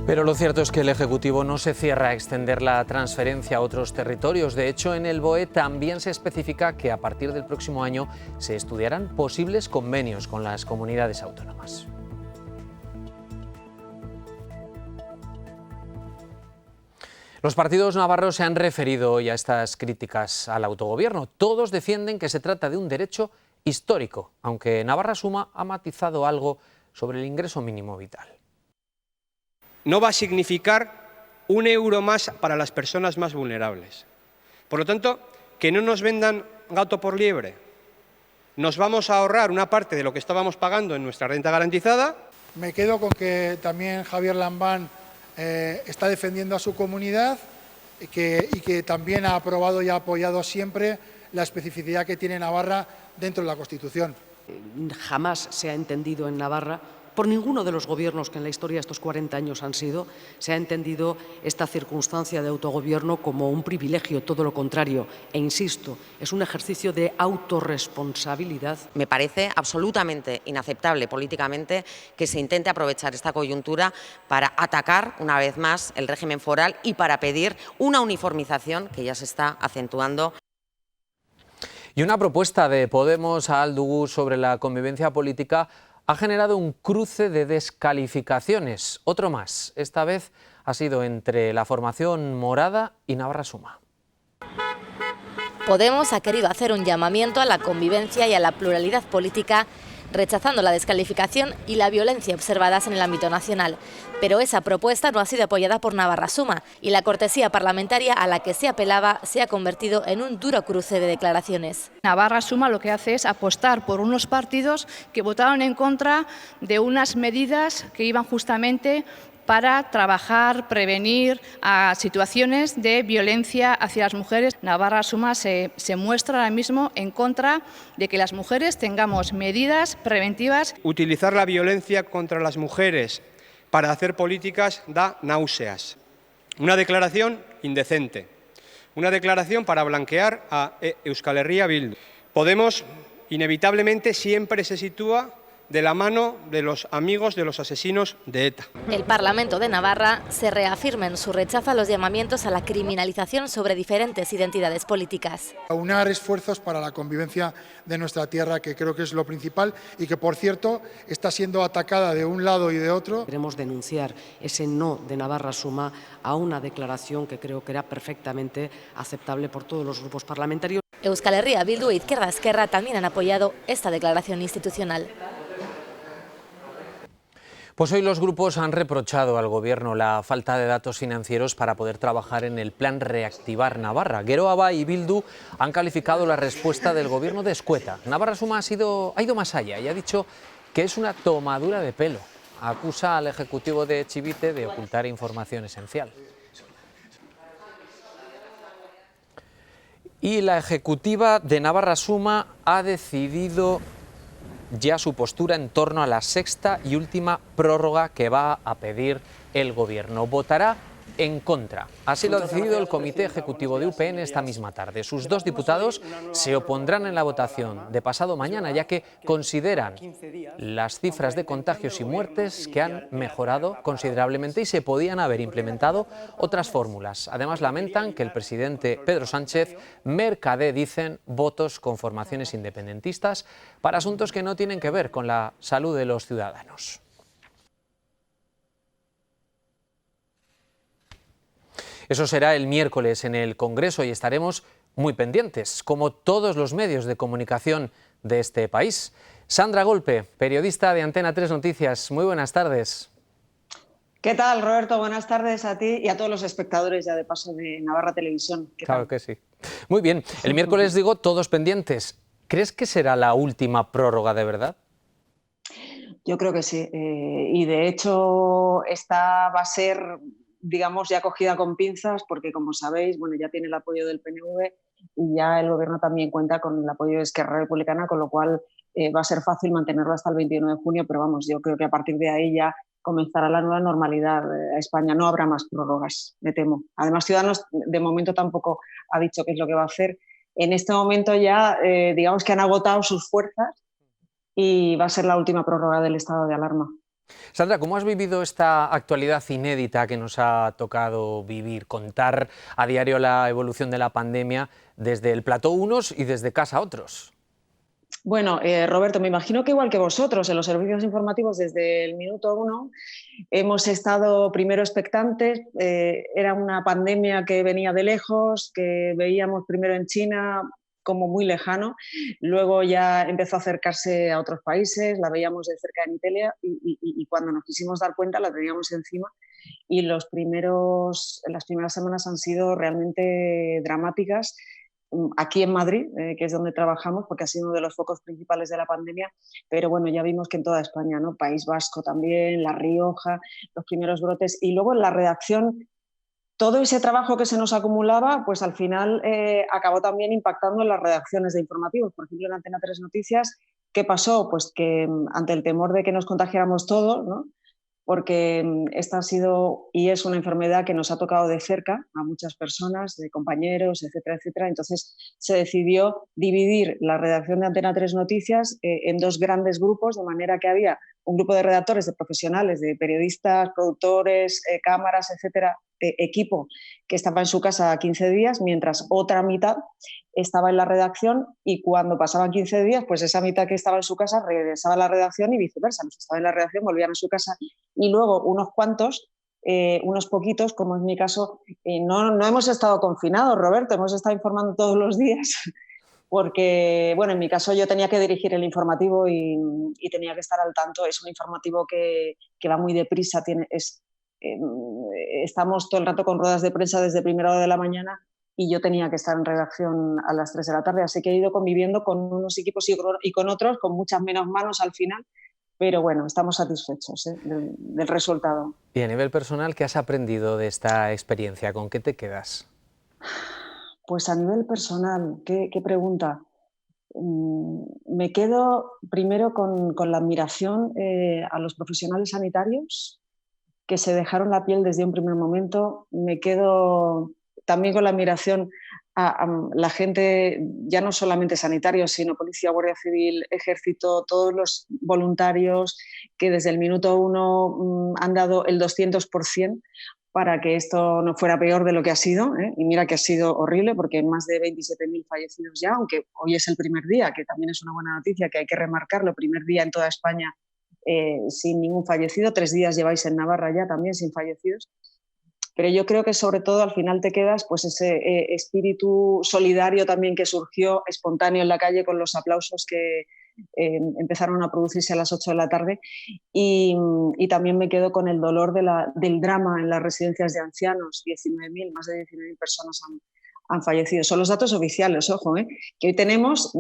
Pero lo cierto es que el Ejecutivo no se cierra a extender la transferencia a otros territorios. De hecho, en el BOE también se especifica que a partir del próximo año se estudiarán posibles convenios con las comunidades autónomas. Los partidos navarros se han referido hoy a estas críticas al autogobierno. Todos defienden que se trata de un derecho histórico, aunque Navarra Suma ha matizado algo sobre el ingreso mínimo vital. No va a significar un euro más para las personas más vulnerables. Por lo tanto, que no nos vendan gato por liebre. Nos vamos a ahorrar una parte de lo que estábamos pagando en nuestra renta garantizada. Me quedo con que también Javier Lambán está defendiendo a su comunidad y que también ha aprobado y ha apoyado siempre la especificidad que tiene Navarra dentro de la Constitución. Jamás se ha entendido en Navarra, por ninguno de los gobiernos que en la historia de estos 40 años han sido, se ha entendido esta circunstancia de autogobierno como un privilegio, todo lo contrario. E insisto, es un ejercicio de autorresponsabilidad. Me parece absolutamente inaceptable políticamente que se intente aprovechar esta coyuntura para atacar una vez más el régimen foral y para pedir una uniformización que ya se está acentuando. Y una propuesta de Podemos a Aldugu sobre la convivencia política ha generado un cruce de descalificaciones. Otro más. Esta vez ha sido entre la formación morada y Navarra Suma. Podemos ha querido hacer un llamamiento a la convivencia y a la pluralidad política, rechazando la descalificación y la violencia observadas en el ámbito nacional. Pero esa propuesta no ha sido apoyada por Navarra Suma y la cortesía parlamentaria a la que se apelaba se ha convertido en un duro cruce de declaraciones. Navarra Suma lo que hace es apostar por unos partidos que votaron en contra de unas medidas que iban justamente para trabajar, prevenir a situaciones de violencia hacia las mujeres. Navarra Suma se muestra ahora mismo en contra de que las mujeres tengamos medidas preventivas. Utilizar la violencia contra las mujeres para hacer políticas da náuseas. Una declaración indecente, una declaración para blanquear a Euskal Herria Bildu. Podemos, inevitablemente, siempre se sitúa de la mano de los amigos de los asesinos de ETA. El Parlamento de Navarra se reafirma en su rechazo a los llamamientos a la criminalización sobre diferentes identidades políticas. Aunar esfuerzos para la convivencia de nuestra tierra, que creo que es lo principal y que, por cierto, está siendo atacada de un lado y de otro. Queremos denunciar ese no de Navarra Suma a una declaración que creo que era perfectamente aceptable por todos los grupos parlamentarios. Euskal Herria Bildu e Izquierda Esquerra también han apoyado esta declaración institucional. Pues hoy los grupos han reprochado al Gobierno la falta de datos financieros para poder trabajar en el plan Reactivar Navarra. Geroa y Bildu han calificado la respuesta del Gobierno de escueta. Navarra Suma ha ido más allá y ha dicho que es una tomadura de pelo. Acusa al Ejecutivo de Chivite de ocultar información esencial. Y la ejecutiva de Navarra Suma ha decidido ya su postura en torno a la sexta y última prórroga que va a pedir el Gobierno. Votará en contra. Así lo ha decidido el Comité Ejecutivo de UPN esta misma tarde. Sus dos diputados se opondrán en la votación de pasado mañana, ya que consideran las cifras de contagios y muertes que han mejorado considerablemente y se podían haber implementado otras fórmulas. Además, lamentan que el presidente Pedro Sánchez mercadee, dicen, votos con formaciones independentistas para asuntos que no tienen que ver con la salud de los ciudadanos. Eso será el miércoles en el Congreso y estaremos muy pendientes, como todos los medios de comunicación de este país. Sandra Golpe, periodista de Antena 3 Noticias, muy buenas tardes. ¿Qué tal, Roberto? Buenas tardes a ti y a todos los espectadores, ya de paso, de Navarra Televisión. Claro que sí. Muy bien, el miércoles digo todos pendientes. ¿Crees que será la última prórroga de verdad? Yo creo que sí. Y de hecho, esta va a ser, digamos, ya cogida con pinzas, porque como sabéis, bueno, ya tiene el apoyo del PNV y ya el Gobierno también cuenta con el apoyo de Esquerra Republicana, con lo cual va a ser fácil mantenerlo hasta el 21 de junio, pero vamos, yo creo que a partir de ahí ya comenzará la nueva normalidad a España. No habrá más prórrogas, me temo. Además, Ciudadanos de momento tampoco ha dicho qué es lo que va a hacer. En este momento ya, digamos que han agotado sus fuerzas y va a ser la última prórroga del estado de alarma. Sandra, ¿cómo has vivido esta actualidad inédita que nos ha tocado vivir? Contar a diario la evolución de la pandemia desde el plató unos y desde casa otros. Bueno, Roberto, me imagino que igual que vosotros, en los servicios informativos desde el minuto 1 hemos estado primero expectantes. Era una pandemia que venía de lejos, que veíamos primero en China como muy lejano, luego ya empezó a acercarse a otros países, la veíamos de cerca en Italia y cuando nos quisimos dar cuenta la teníamos encima y las primeras semanas han sido realmente dramáticas. Aquí en Madrid, que es donde trabajamos, porque ha sido uno de los focos principales de la pandemia, pero bueno, ya vimos que en toda España, ¿no? País Vasco también, La Rioja, los primeros brotes, y luego en la redacción, todo ese trabajo que se nos acumulaba, pues al final acabó también impactando en las redacciones de informativos. Por ejemplo, en Antena 3 Noticias, ¿qué pasó? Pues que ante el temor de que nos contagiáramos todos, ¿no? Porque esta ha sido y es una enfermedad que nos ha tocado de cerca a muchas personas, de compañeros, etcétera, etcétera. Entonces se decidió dividir la redacción de Antena 3 Noticias en dos grandes grupos, de manera que había un grupo de redactores, de profesionales, de periodistas, productores, cámaras, etcétera, equipo que estaba en su casa 15 días, mientras otra mitad estaba en la redacción y cuando pasaban 15 días, pues esa mitad que estaba en su casa regresaba a la redacción y viceversa. Los que estaban en la redacción volvían a su casa y luego unos cuantos, unos poquitos, como en mi caso, no hemos estado confinados, Roberto, hemos estado informando todos los días porque, bueno, en mi caso yo tenía que dirigir el informativo y tenía que estar al tanto. Es un informativo que va muy deprisa, estamos todo el rato con ruedas de prensa desde primera hora de la mañana y yo tenía que estar en redacción a las 3 de la tarde, así que he ido conviviendo con unos equipos y con otros, con muchas menos manos al final, pero bueno, estamos satisfechos del resultado. Y a nivel personal, ¿qué has aprendido de esta experiencia? ¿Con qué te quedas? Pues a nivel personal, ¿qué pregunta? Me quedo primero con la admiración a los profesionales sanitarios que se dejaron la piel desde un primer momento. Me quedo también con la admiración a la gente, ya no solamente sanitarios, sino policía, guardia civil, ejército, todos los voluntarios que desde el minuto 1 han dado el 200% para que esto no fuera peor de lo que ha sido, ¿eh? Y mira que ha sido horrible porque hay más de 27.000 fallecidos ya, aunque hoy es el primer día, que también es una buena noticia, que hay que remarcarlo, primer día en toda España sin ningún fallecido, 3 días lleváis en Navarra ya también sin fallecidos, pero yo creo que sobre todo al final te quedas pues ese espíritu solidario también que surgió espontáneo en la calle con los aplausos que empezaron a producirse a las 8 de la tarde y también me quedo con el dolor del drama en las residencias de ancianos. 19.000, más de 19.000 personas han fallecido. Son los datos oficiales, ojo, que hoy tenemos,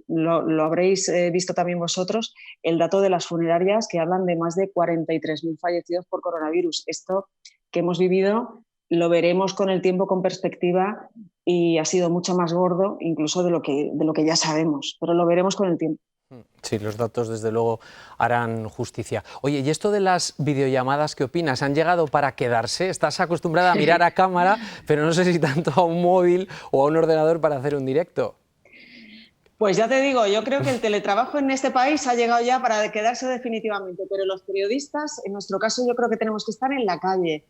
lo habréis visto también vosotros, el dato de las funerarias que hablan de más de 43.000 fallecidos por coronavirus. Esto que hemos vivido lo veremos con el tiempo con perspectiva y ha sido mucho más gordo incluso de lo que ya sabemos, pero lo veremos con el tiempo. Sí, los datos desde luego harán justicia. Oye, ¿y esto de las videollamadas qué opinas? ¿Han llegado para quedarse? Estás acostumbrada a mirar a cámara, pero no sé si tanto a un móvil o a un ordenador para hacer un directo. Pues ya te digo, yo creo que el teletrabajo en este país ha llegado ya para quedarse definitivamente, pero los periodistas, en nuestro caso, yo creo que tenemos que estar en la calle,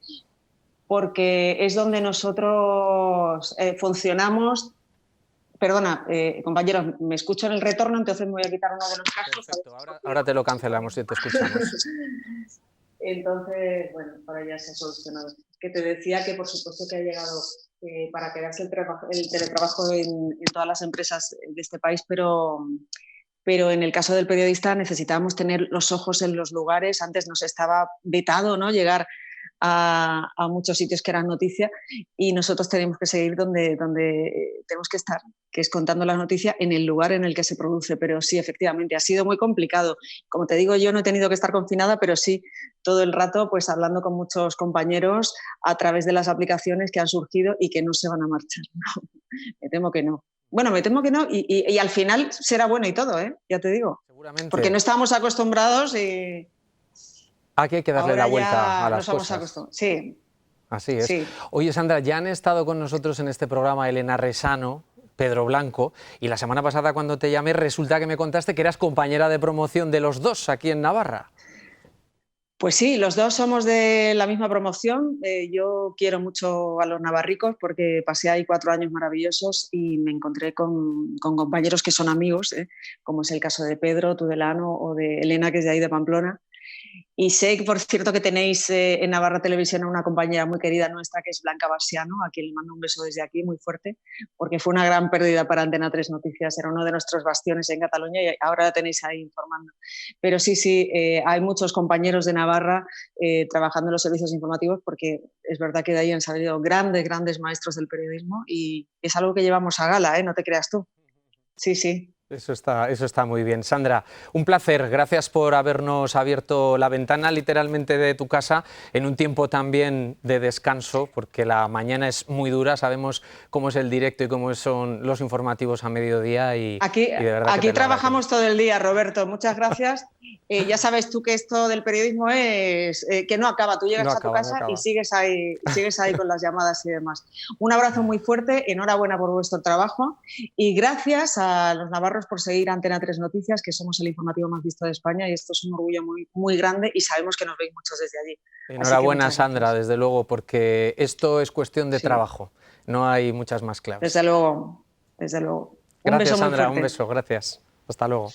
porque es donde nosotros funcionamos. Perdona, compañeros, me escucho en el retorno, entonces me voy a quitar uno de los cascos. Perfecto, ahora te lo cancelamos y te escuchamos. Entonces, bueno, ahora ya se ha solucionado. Que te decía que por supuesto que ha llegado para quedarse el teletrabajo en todas las empresas de este país, pero en el caso del periodista necesitábamos tener los ojos en los lugares. Antes nos estaba vetado, ¿no?, llegar a muchos sitios que eran noticia, y nosotros tenemos que seguir donde tenemos que estar, que es contando la noticia en el lugar en el que se produce. Pero sí, efectivamente, ha sido muy complicado. Como te digo, yo no he tenido que estar confinada, pero sí todo el rato pues hablando con muchos compañeros a través de las aplicaciones que han surgido y que no se van a marchar. Me temo que no. Bueno, me temo que no, y al final será bueno y todo, ya te digo. Seguramente. Porque no estábamos acostumbrados y... Aquí hay que darle la vuelta a las cosas. Sí. Así es. Sí. Oye, Sandra, ya han estado con nosotros en este programa Elena Resano, Pedro Blanco, y la semana pasada cuando te llamé resulta que me contaste que eras compañera de promoción de los dos aquí en Navarra. Pues sí, los dos somos de la misma promoción. Yo quiero mucho a los navarricos porque pasé ahí 4 años maravillosos y me encontré con compañeros que son amigos, como es el caso de Pedro Tudelano o de Elena, que es de ahí de Pamplona. Y sé, por cierto, que tenéis en Navarra Televisión a una compañera muy querida nuestra, que es Blanca Basiano, a quien le mando un beso desde aquí muy fuerte, porque fue una gran pérdida para Antena 3 Noticias, era uno de nuestros bastiones en Cataluña y ahora la tenéis ahí informando. Pero sí, hay muchos compañeros de Navarra trabajando en los servicios informativos, porque es verdad que de ahí han salido grandes maestros del periodismo y es algo que llevamos a gala, no te creas tú. Sí. Eso está muy bien. Sandra, un placer. Gracias por habernos abierto la ventana literalmente de tu casa en un tiempo también de descanso, porque la mañana es muy dura, sabemos cómo es el directo y cómo son los informativos a mediodía. Aquí trabajamos todo el día, Roberto. Muchas gracias. Ya sabes tú que esto del periodismo es que no acaba. Tú llegas a tu casa y sigues ahí con las llamadas y demás. Un abrazo muy fuerte, enhorabuena por vuestro trabajo y gracias a los navarros por seguir Antena 3 Noticias, que somos el informativo más visto de España, y esto es un orgullo muy, muy grande y sabemos que nos veis muchos desde allí. Enhorabuena, Sandra, desde luego, porque esto es cuestión de trabajo, no hay muchas más claves. Desde luego. Gracias, Sandra, un beso, gracias. Hasta luego.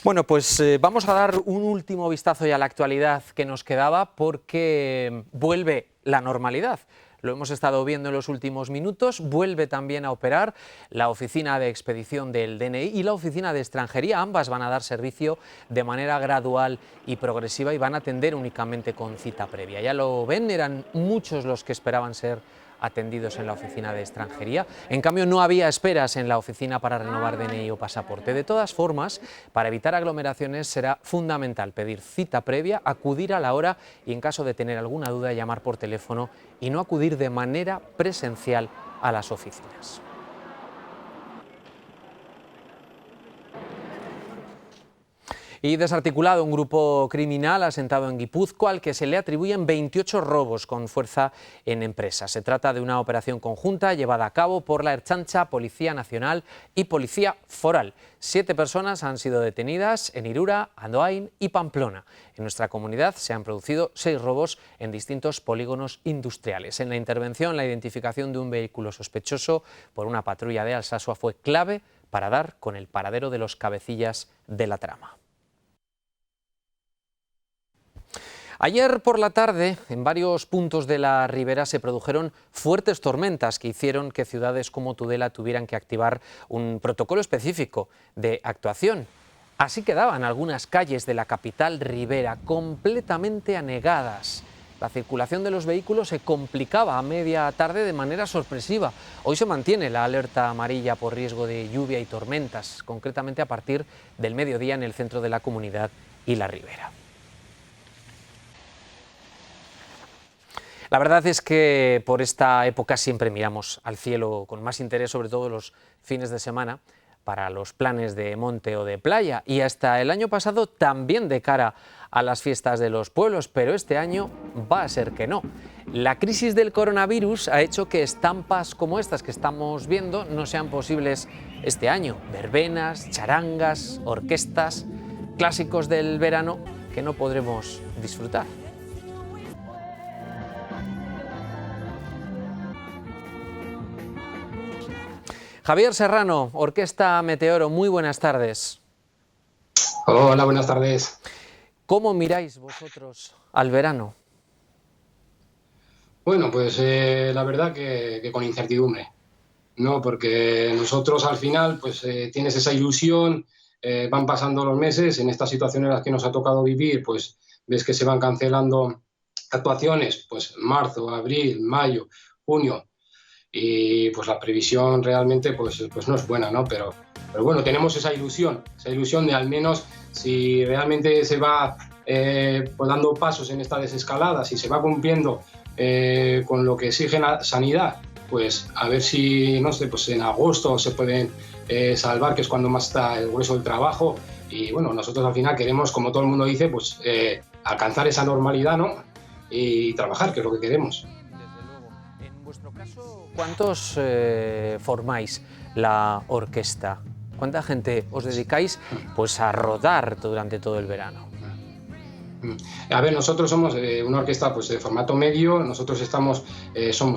Bueno, pues vamos a dar un último vistazo ya a la actualidad que nos quedaba, porque vuelve la normalidad. Lo hemos estado viendo en los últimos minutos, vuelve también a operar la oficina de expedición del DNI y la oficina de extranjería. Ambas van a dar servicio de manera gradual y progresiva y van a atender únicamente con cita previa. Ya lo ven, eran muchos los que esperaban ser atendidos en la oficina de extranjería. En cambio, no había esperas en la oficina para renovar DNI o pasaporte. De todas formas, para evitar aglomeraciones será fundamental pedir cita previa, acudir a la hora y, en caso de tener alguna duda, llamar por teléfono y no acudir de manera presencial a las oficinas. Y desarticulado un grupo criminal asentado en Guipúzcoa al que se le atribuyen 28 robos con fuerza en empresas. Se trata de una operación conjunta llevada a cabo por la Ertzaintza, Policía Nacional y Policía Foral. 7 personas han sido detenidas en Irura, Andoain y Pamplona. En nuestra comunidad se han producido 6 robos en distintos polígonos industriales. En la intervención, la identificación de un vehículo sospechoso por una patrulla de Alsasua fue clave para dar con el paradero de los cabecillas de la trama. Ayer por la tarde, en varios puntos de la ribera se produjeron fuertes tormentas que hicieron que ciudades como Tudela tuvieran que activar un protocolo específico de actuación. Así quedaban algunas calles de la capital ribera completamente anegadas. La circulación de los vehículos se complicaba a media tarde de manera sorpresiva. Hoy se mantiene la alerta amarilla por riesgo de lluvia y tormentas, concretamente a partir del mediodía en el centro de la comunidad y la ribera. La verdad es que por esta época siempre miramos al cielo con más interés, sobre todo los fines de semana, para los planes de monte o de playa, y hasta el año pasado también de cara a las fiestas de los pueblos, pero este año va a ser que no. La crisis del coronavirus ha hecho que estampas como estas que estamos viendo no sean posibles este año. Verbenas, charangas, orquestas, clásicos del verano que no podremos disfrutar. Javier Serrano, Orquesta Meteoro, muy buenas tardes. Hola, buenas tardes. ¿Cómo miráis vosotros al verano? Bueno, pues la verdad que con incertidumbre, ¿no? Porque nosotros al final pues tienes esa ilusión, van pasando los meses, en estas situaciones en las que nos ha tocado vivir, pues ves que se van cancelando actuaciones, pues marzo, abril, mayo, junio, y pues la previsión realmente pues no es buena, ¿no? Pero bueno, tenemos esa ilusión de al menos si realmente se va pues dando pasos en esta desescalada, si se va cumpliendo con lo que exige la sanidad, pues a ver si, no sé, pues en agosto se pueden salvar, que es cuando más está el grueso del trabajo. Y bueno, nosotros al final queremos, como todo el mundo dice, pues alcanzar esa normalidad, ¿no? Y trabajar, que es lo que queremos. En vuestro caso, ¿cuántos formáis la orquesta? ¿Cuánta gente os dedicáis pues a rodar durante todo el verano? A ver, nosotros somos una orquesta pues, de formato medio, nosotros somos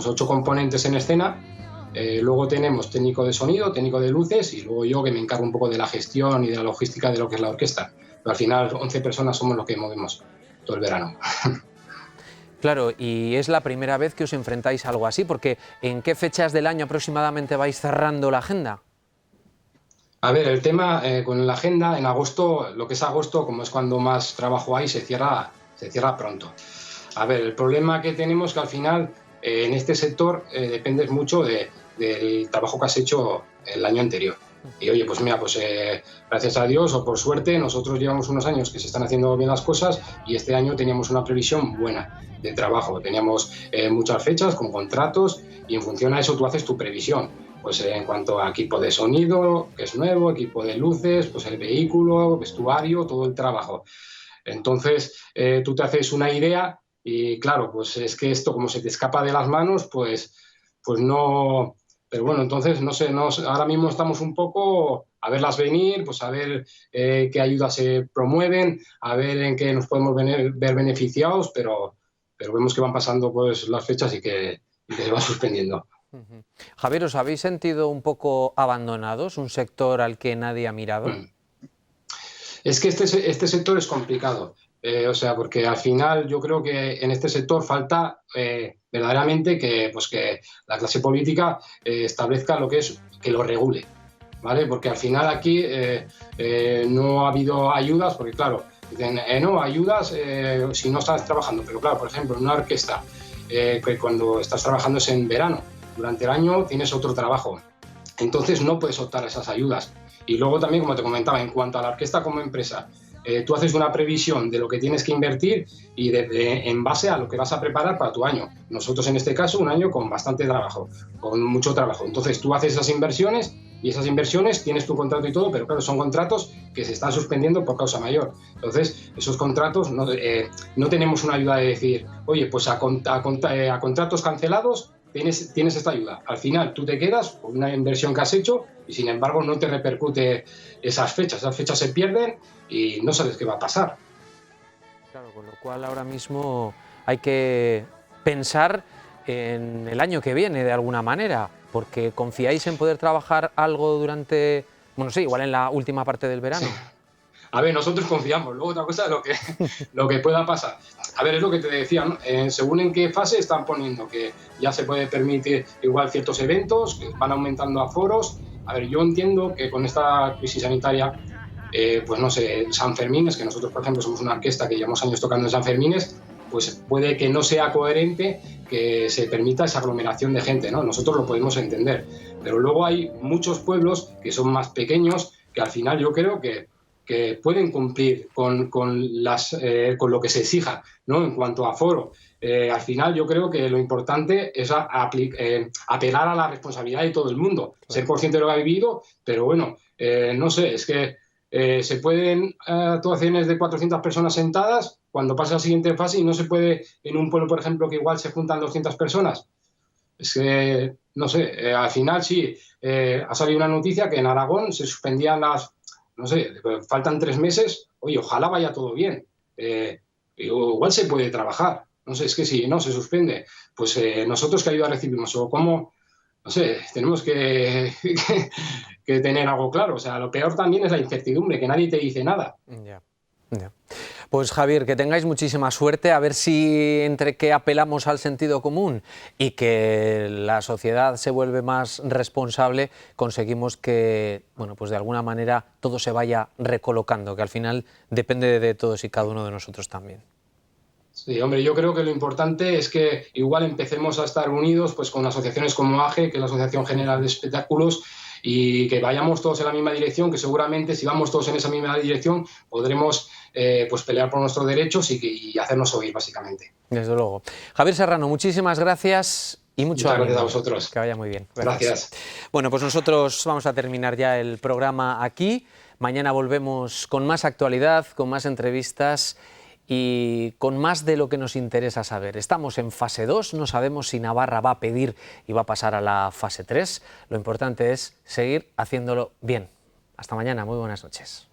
8 componentes en escena, luego tenemos técnico de sonido, técnico de luces y luego yo que me encargo un poco de la gestión y de la logística de lo que es la orquesta. Pero al final 11 personas somos los que movemos todo el verano. Claro, y es la primera vez que os enfrentáis a algo así, porque ¿en qué fechas del año aproximadamente vais cerrando la agenda? A ver, el tema con la agenda, en agosto, lo que es agosto, como es cuando más trabajo hay, se cierra pronto. A ver, el problema que tenemos es que al final en este sector dependes mucho del trabajo que has hecho el año anterior. Y oye, pues mira, pues gracias a Dios o por suerte, nosotros llevamos unos años que se están haciendo bien las cosas y este año teníamos una previsión buena de trabajo. Teníamos muchas fechas con contratos y en función a eso tú haces tu previsión. Pues en cuanto a equipo de sonido, que es nuevo, equipo de luces, pues el vehículo, vestuario, todo el trabajo. Entonces tú te haces una idea y claro, pues es que esto como se te escapa de las manos, pues no... Pero bueno, entonces no sé, ahora mismo estamos un poco a verlas venir, pues a ver qué ayudas se promueven, a ver en qué nos podemos ver beneficiados, pero vemos que van pasando pues las fechas y que se van suspendiendo. Javier, ¿os habéis sentido un poco abandonados, un sector al que nadie ha mirado? Es que este sector es complicado, o sea, porque al final yo creo que en este sector falta verdaderamente que la clase política establezca lo que es, que lo regule, ¿vale? Porque al final aquí no ha habido ayudas, porque claro, dicen, no, ayudas si no estás trabajando, pero claro, por ejemplo, en una orquesta, que cuando estás trabajando es en verano, durante el año tienes otro trabajo, entonces no puedes optar a esas ayudas. Y luego también, como te comentaba, en cuanto a la orquesta como empresa, tú haces una previsión de lo que tienes que invertir y en base a lo que vas a preparar para tu año. Nosotros en este caso un año con bastante trabajo, con mucho trabajo. Entonces tú haces esas inversiones y esas inversiones tienes tu contrato y todo, pero claro, son contratos que se están suspendiendo por causa mayor. Entonces esos contratos no tenemos una ayuda de decir, oye, pues a contratos cancelados tienes esta ayuda. Al final tú te quedas con una inversión que has hecho y sin embargo no te repercute esas fechas se pierden y no sabes qué va a pasar. Claro, con lo cual ahora mismo hay que pensar en el año que viene de alguna manera, porque confiáis en poder trabajar algo durante, bueno, sí, igual en la última parte del verano. Sí. A ver, nosotros confiamos, luego otra cosa es lo que pueda pasar. A ver, es lo que te decía, ¿no? Según en qué fase están poniendo, que ya se puede permitir igual ciertos eventos, que van aumentando aforos. A ver, yo entiendo que con esta crisis sanitaria, pues no sé, San Fermines, que nosotros, por ejemplo, somos una orquesta que llevamos años tocando en San Fermines, pues puede que no sea coherente que se permita esa aglomeración de gente, ¿no? Nosotros lo podemos entender, pero luego hay muchos pueblos que son más pequeños que al final yo creo que pueden cumplir con lo que se exija, ¿no? En cuanto a aforo. Al final yo creo que lo importante es apelar a la responsabilidad de todo el mundo, ser consciente de lo que ha vivido, pero bueno, no sé, es que se pueden actuaciones de 400 personas sentadas cuando pasa la siguiente fase y no se puede en un pueblo, por ejemplo, que igual se juntan 200 personas. Es que, no sé, al final sí, ha salido una noticia que en Aragón se suspendían no sé, faltan 3 meses, oye, ojalá vaya todo bien, igual se puede trabajar, no sé, es que si no se suspende, pues nosotros qué ayuda recibimos o cómo, no sé, tenemos que tener algo claro, o sea, lo peor también es la incertidumbre, que nadie te dice nada. Ya. Pues Javier, que tengáis muchísima suerte, a ver si entre que apelamos al sentido común y que la sociedad se vuelve más responsable, conseguimos que, bueno, pues de alguna manera todo se vaya recolocando, que al final depende de todos y cada uno de nosotros también. Sí, hombre, yo creo que lo importante es que igual empecemos a estar unidos pues con asociaciones como AGE, que es la Asociación General de Espectáculos, y que vayamos todos en la misma dirección, que seguramente si vamos todos en esa misma dirección podremos pues pelear por nuestros derechos y hacernos oír, básicamente. Desde luego. Javier Serrano, muchísimas gracias y muchas gracias a vosotros. Que vaya muy bien. Gracias. Bueno, pues nosotros vamos a terminar ya el programa aquí. Mañana volvemos con más actualidad, con más entrevistas y con más de lo que nos interesa saber. Estamos en fase 2, no sabemos si Navarra va a pedir y va a pasar a la fase 3. Lo importante es seguir haciéndolo bien. Hasta mañana, muy buenas noches.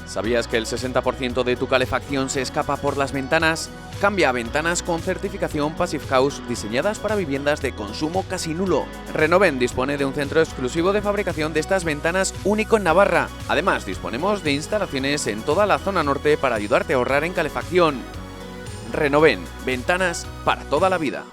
¿Sabías que el 60% de tu calefacción se escapa por las ventanas? Cambia a ventanas con certificación Passive House diseñadas para viviendas de consumo casi nulo. Renoven dispone de un centro exclusivo de fabricación de estas ventanas único en Navarra. Además, disponemos de instalaciones en toda la zona norte para ayudarte a ahorrar en calefacción. Renoven, ventanas para toda la vida.